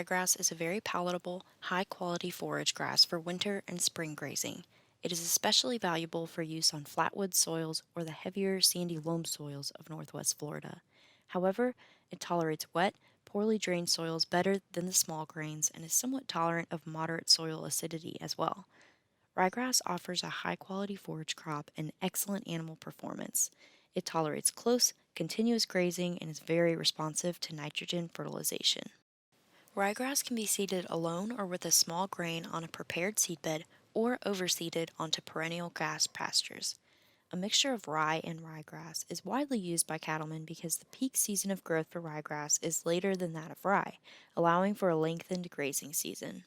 ryegrass is a very palatable, high-quality forage grass for winter and spring grazing. It is especially valuable for use on flatwood soils or the heavier sandy loam soils of northwest Florida. However, it tolerates wet, poorly drained soils better than the small grains and is somewhat tolerant of moderate soil acidity as well. Ryegrass offers a high-quality forage crop and excellent animal performance. It tolerates close, continuous grazing and is very responsive to nitrogen fertilization. Ryegrass can be seeded alone or with a small grain on a prepared seedbed or overseeded onto perennial grass pastures. A mixture of rye and ryegrass is widely used by cattlemen because the peak season of growth for ryegrass is later than that of rye, allowing for a lengthened grazing season.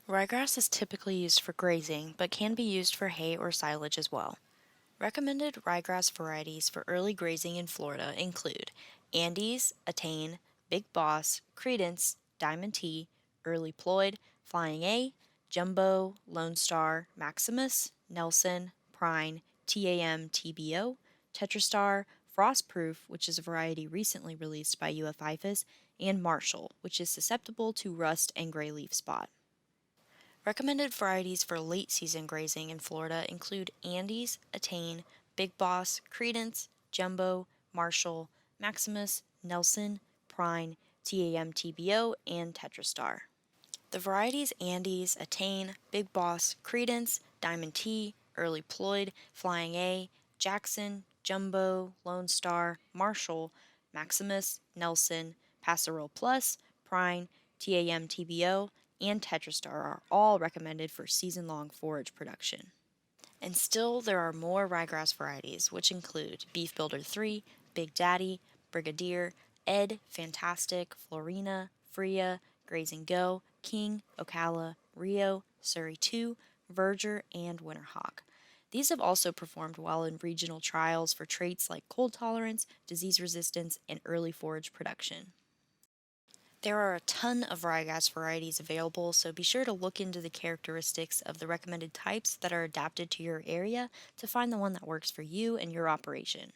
Ryegrass is typically used for grazing, but can be used for hay or silage as well. Recommended ryegrass varieties for early grazing in Florida include Andes, Attain, Big Boss, Credence, Diamond T, Early Ploid, Flying A, Jumbo, Lone Star, Maximus, Nelson, Prine, TAM TBO, Tetrastar, Frostproof, which is a variety recently released by IFAS, and Marshall, which is susceptible to rust and gray leaf spot. Recommended varieties for late season grazing in Florida include Andes, Attain, Big Boss, Credence, Jumbo, Marshall, Maximus, Nelson, Prine, TAM TBO, and Tetrastar. The varieties Andes, Attain, Big Boss, Credence, Diamond T, Early Ploid, Flying A, Jackson, Jumbo, Lone Star, Marshall, Maximus, Nelson, Passerelle Plus, Prine, TAM TBO, and Tetrastar are all recommended for season-long forage production. And still, there are more ryegrass varieties, which include Beef Builder 3, Big Daddy, Brigadier, Ed, Fantastic, Florina, Freya, Grazing Go, King, Ocala, Rio, Surrey 2, Verger, and Winterhawk. These have also performed well in regional trials for traits like cold tolerance, disease resistance, and early forage production. There are a ton of ryegrass varieties available, so be sure to look into the characteristics of the recommended types that are adapted to your area to find the one that works for you and your operation.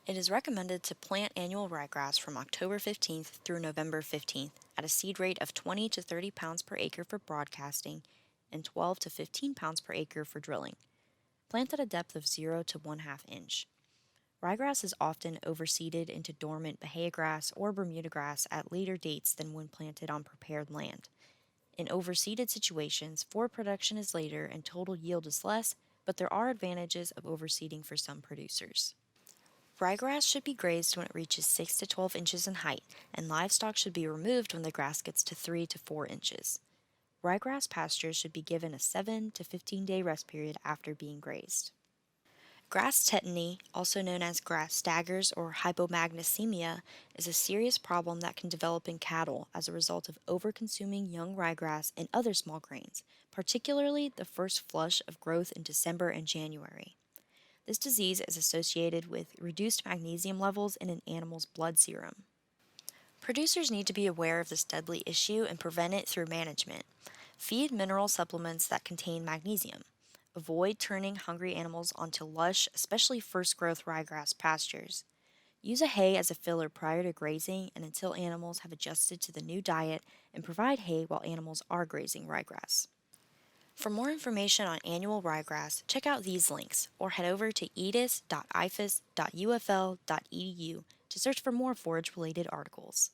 It is recommended to plant annual ryegrass from October 15th through November 15th at a seed rate of 20 to 30 pounds per acre for broadcasting and 12 to 15 pounds per acre for drilling. Plant at a depth of 0 to 1/2 inch. Ryegrass is often overseeded into dormant Bahia grass or Bermuda grass at later dates than when planted on prepared land. In overseeded situations, forage production is later and total yield is less, but there are advantages of overseeding for some producers. Ryegrass should be grazed when it reaches 6 to 12 inches in height, and livestock should be removed when the grass gets to 3 to 4 inches. Ryegrass pastures should be given a 7 to 15-day rest period after being grazed. Grass tetany, also known as grass staggers or hypomagnesemia, is a serious problem that can develop in cattle as a result of overconsuming young ryegrass and other small grains, particularly the first flush of growth in December and January. This disease is associated with reduced magnesium levels in an animal's blood serum. Producers need to be aware of this deadly issue and prevent it through management. Feed mineral supplements that contain magnesium. Avoid turning hungry animals onto lush, especially first-growth ryegrass pastures. Use a hay as a filler prior to grazing and until animals have adjusted to the new diet, and provide hay while animals are grazing ryegrass. For more information on annual ryegrass, check out these links or head over to edis.ifas.ufl.edu to search for more forage-related articles.